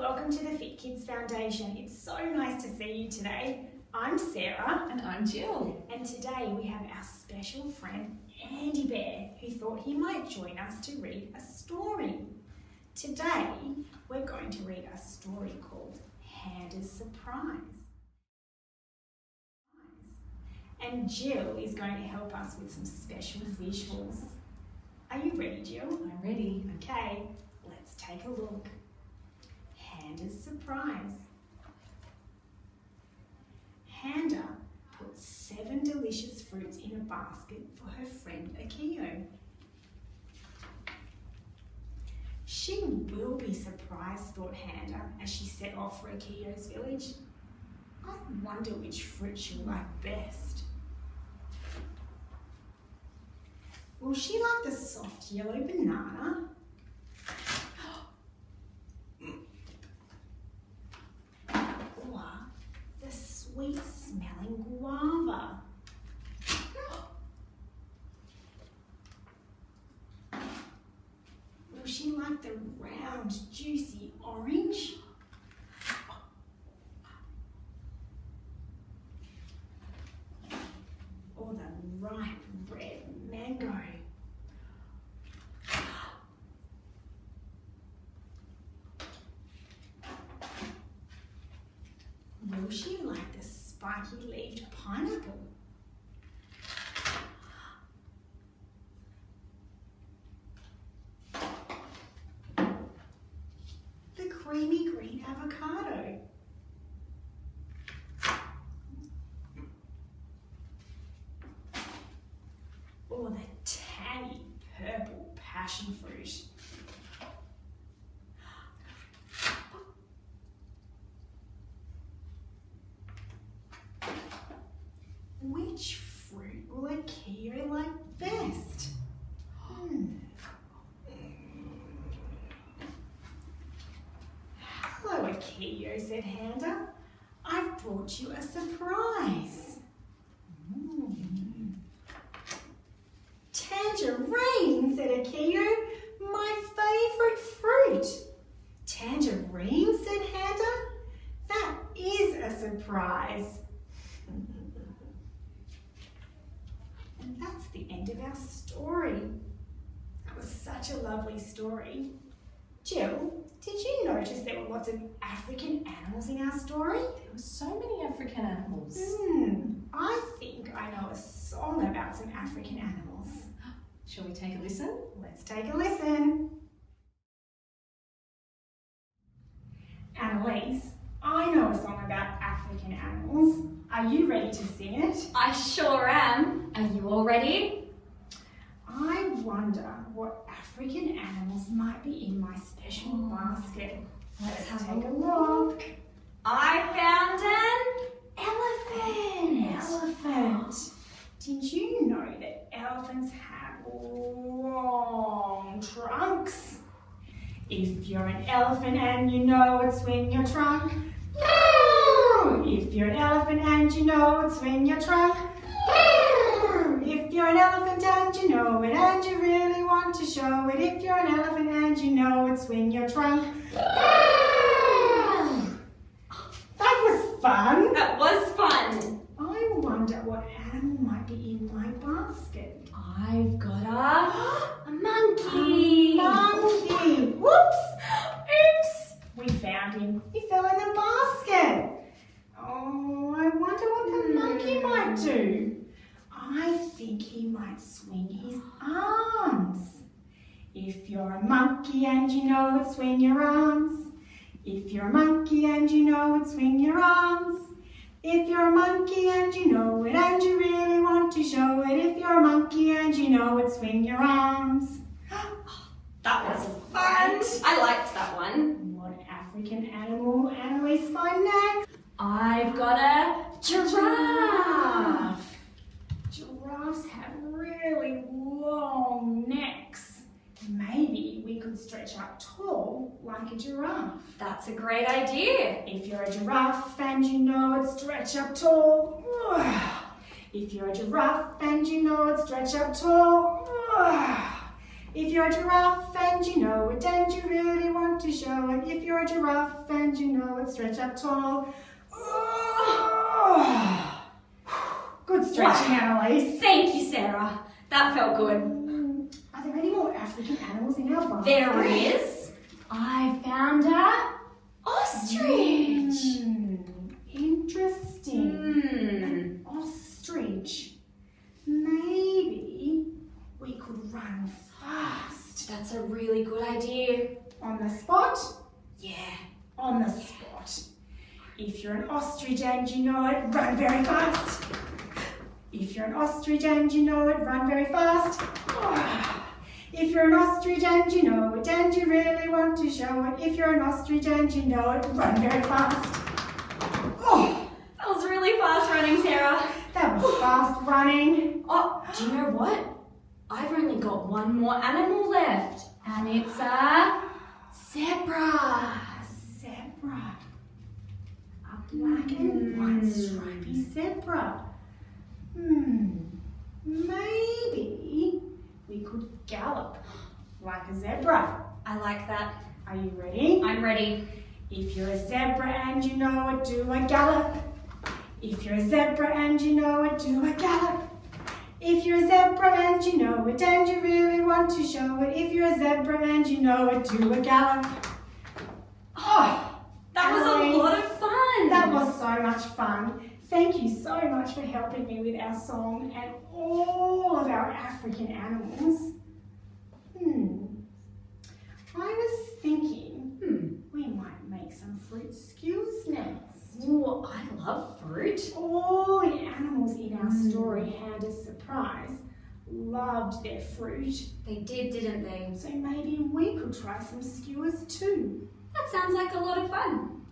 welcome to the Fit Kidz Foundation. It's so nice to see you today. I'm Sarah. And I'm Jill. And today we have our special friend Andy Bear, who thought he might join us to read a story. Today we're going to read a story called Handa's Surprise. And Jill is going to help us with some special visuals. Are you ready, Jill? I'm ready. Okay, let's take a look. Handa's Surprise. Handa put 7 delicious fruits in a basket for her friend Akio. She will be surprised, thought Handa, as she set off for Akio's village. I wonder which fruit she'll like best. Will she like the soft yellow banana? Or the sweet smelling guava? Will she like the round juicy orange? Or the ripe red mango? Will she like the spiky-leaved pineapple? The creamy green avocado? Or the tangy purple passion fruit? Which fruit will Akio like best? Hello, Akio, said Handa. I've brought you a surprise. Tangerine, said Akio. My favourite fruit. Tangerine, said Handa. That is a surprise. And that's the end of our story. That was such a lovely story. Jill, did you notice there were lots of African animals in our story? There were so many African animals. I think I know a song about some African animals. Shall we take a listen? Let's take a listen. Annalise, I know a song about African animals. Are you ready to sing it? I sure am. Are you all ready? I wonder what African animals might be in my special basket. Let's take a look. I found an elephant. Elephant. Did you know that elephants have long trunks? If you're an elephant and you know it, swing your trunk. If you're an elephant and you know it, swing your trunk. If you're an elephant and you know it and you really want to show it, if you're an elephant and you know it, swing your trunk. That was fun. That was fun. I wonder what animal might be in my basket. I've got a monkey. Monkey. Whoops. Oops. We found him. He fell in the basket. Oh, I wonder what the monkey might do. I think he might swing his arms. If you're a monkey and you know it, swing your arms. If you're a monkey and you know it, swing your arms. If you're a monkey and you know it and you really want to show it, if you're a monkey and you know it, swing your arms. That was fun. I liked that one. What African animal will Annalise find next? I've got a giraffe. Giraffes have really long necks. Maybe we could stretch up tall like a giraffe. That's a great idea. If you're a giraffe and you know it, stretch up tall. If you're a giraffe and you know it, stretch up tall. If you're a giraffe and you know it and you really want to show it, if you're a giraffe and you know it, stretch up tall. Oh. Good stretching, Annalise. Thank you, Sarah. That felt good. Are there any more African animals in our basket? There is. I found a ostrich. Interesting. An ostrich. Maybe we could run fast. That's a really good idea. On the spot? Yeah. On the spot. If you're an ostrich and you know it, run very fast. If you're an ostrich and you know it, run very fast. If you're an ostrich and you know it and you really want to show it, if you're an ostrich and you know it, run very fast. Oh, That was really fast running, Sarah. that was fast running. Oh, do you know what? I've only got one more animal left, and it's a zebra. Zebra. A black and white stripy zebra. Maybe we could gallop like a zebra. I like that. Are you ready? I'm ready. If you're a zebra and you know it, do a gallop. If you're a zebra and you know it, do a gallop. If you're a zebra and you know it and you really want to show it, if you're a zebra and you know it, do a gallop. Oh, That was a lot of fun. that was so much fun. Thank you so much for helping me with our song and all of our African animals. I was thinking, we might make some fruit skewers next. Ooh, I love fruit. All the animals in our story, Handa's Surprise, loved their fruit. They did, didn't they? So maybe we could try some skewers too. That sounds like a lot of fun.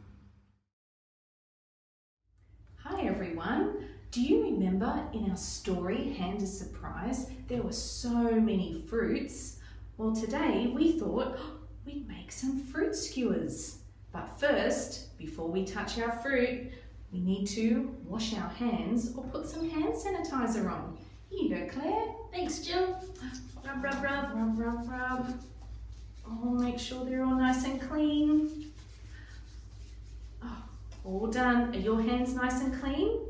Hi everyone. Do you remember in our story, Handa's Surprise, there were so many fruits? Well, today we thought we'd make some fruit skewers. But first, before we touch our fruit, we need to wash our hands or put some hand sanitizer on. Here you go, Claire. Thanks, Jill. Rub, rub, rub. Rub, rub, rub. Oh, make sure they're all nice and clean. Oh, all done. Are your hands nice and clean?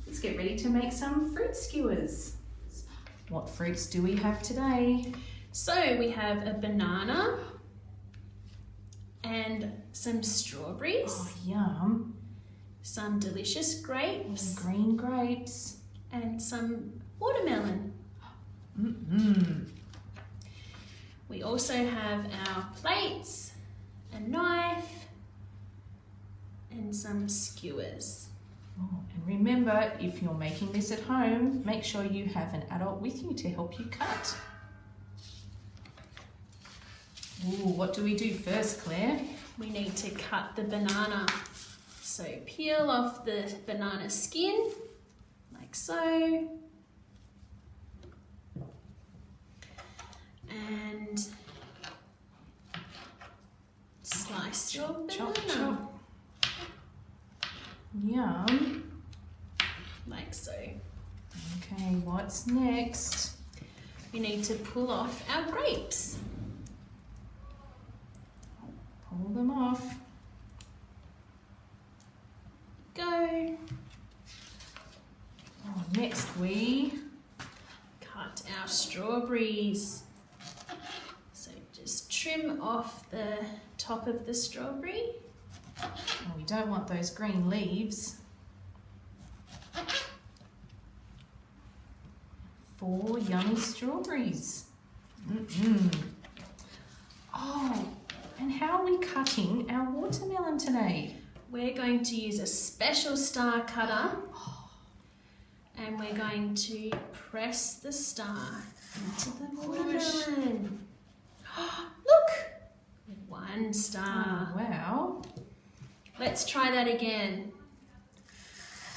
Let's get ready to make some fruit skewers. What fruits do we have today? So we have a banana and some strawberries, Oh, yum. some delicious grapes, Green grapes. and some watermelon. We also have our plates, a knife, and some skewers. Oh, and remember, if you're making this at home, make sure you have an adult with you to help you cut. Ooh, what do we do first, Claire? We need to cut the banana. So peel off the banana skin, like so. And slice your banana. Chop, chop. Yum. Like so. Okay, what's next? We need to pull off our grapes. Pull them off. Go. Oh, next we... Cut our strawberries. So just trim off the top of the strawberry. Oh, we don't want those green leaves. 4 yummy strawberries. Oh, and how are we cutting our watermelon today? We're going to use a special star cutter and we're going to press the star into the watermelon. Look! 1 star. Oh, wow. Let's try that again.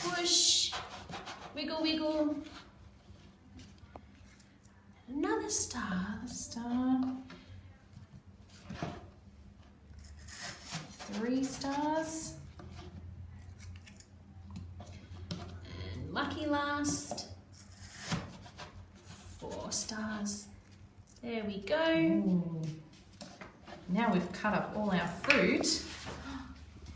Push. Wiggle, wiggle. Another star. A star. 3 stars. And lucky last. 4 stars. There we go. Ooh. Now we've cut up all our fruit.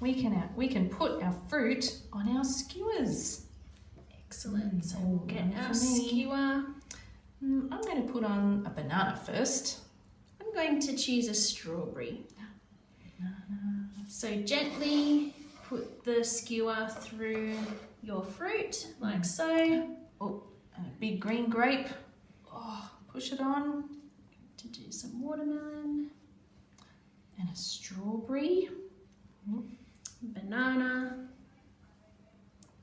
We can put our fruit on our skewers. Excellent. So we'll get one our for me. skewer. I'm going to put on a banana first. I'm going to choose a strawberry. So gently put the skewer through your fruit, like so. Oh, and a big green grape. Oh, push it on. To do some watermelon, And a strawberry. banana,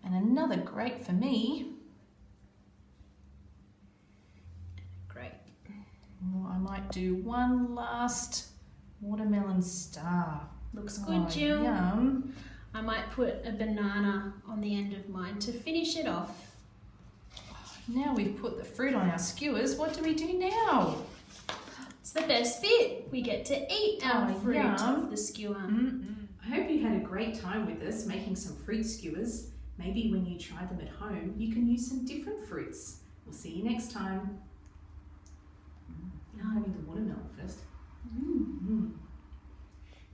And another grape for me. grape. Oh, I might do one last watermelon star. Looks good, Oh, Jill. Yum. I might put a banana on the end of mine to finish it off. Now we've put the fruit on our skewers. What do we do now? It's the best bit. We get to eat our Oh, fruit yum. off the skewer. I hope you had a great time with us making some fruit skewers. Maybe when you try them at home, you can use some different fruits. We'll see you next time. I'm having the watermelon first.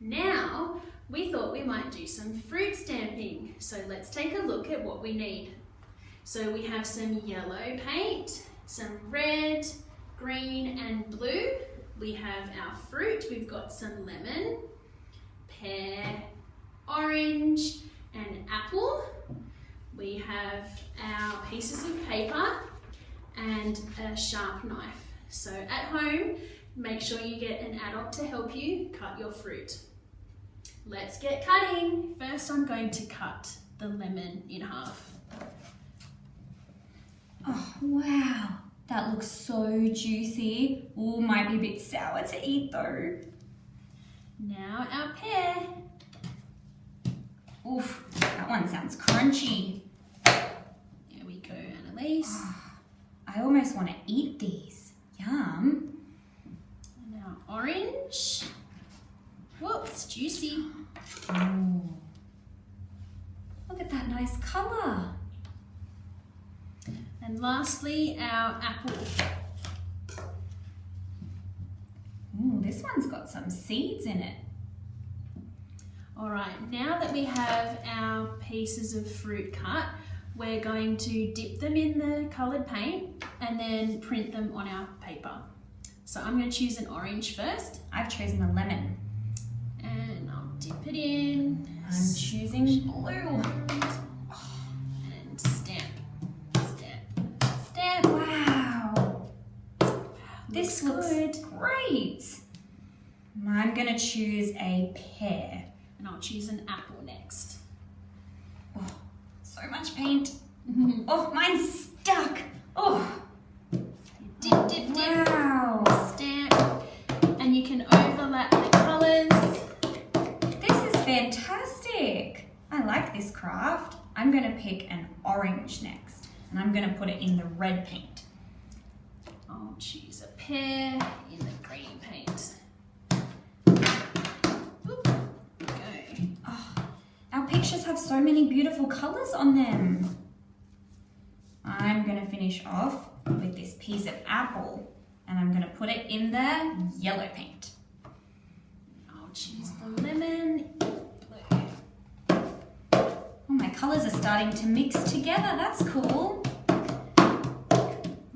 Now, we thought we might do some fruit stamping. So let's take a look at what we need. So we have some yellow paint, some red, green and blue. We have our fruit. We've got some lemon, pear, orange and apple. We have our pieces of paper and a sharp knife. So at home, make sure you get an adult to help you cut your fruit. Let's get cutting. First, I'm going to cut the lemon in half. Oh, wow. That looks so juicy. Ooh, might be a bit sour to eat though. Now our pear. Oof, that one sounds crunchy. There we go, Annalise. I almost want to eat these. Yum. And our orange. Whoa, it's juicy. Ooh. Look at that nice colour. And lastly, our apple. Ooh, this one's got some seeds in it. All right, now that we have our pieces of fruit cut, we're going to dip them in the coloured paint and then print them on our paper. So I'm going to choose an orange first I've chosen a lemon. and I'll dip it in. I'm choosing blue. And stamp, stamp, stamp. Wow. This looks good. great. I'm going to choose a pear. And I'll choose an apple next. Oh, so much paint. Oh, mine's stuck. Oh, Dip, dip, dip. wow. Stamp. And you can overlap the colours. This is fantastic. I like this craft. I'm going to pick an orange next. And I'm going to put it in the red paint. I'll choose a pear in the green paint. Oop, go. Our pictures have so many beautiful colours on them. I'm going to finish off with this piece of apple and I'm going to put it in the yellow paint. I'll choose the lemon. Blue. Oh, my colours are starting to mix together. That's cool.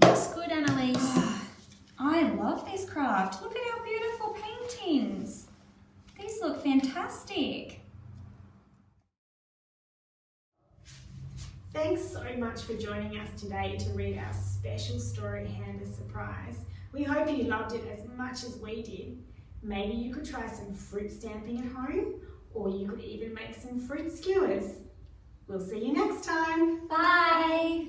Looks good, Annalise. I love this craft. Look at our beautiful paintings. These look fantastic. Thanks so much for joining us today to read our special story, Handa Surprise. We hope you loved it as much as we did. Maybe you could try some fruit stamping at home, or you could even make some fruit skewers. We'll see you next time. Bye.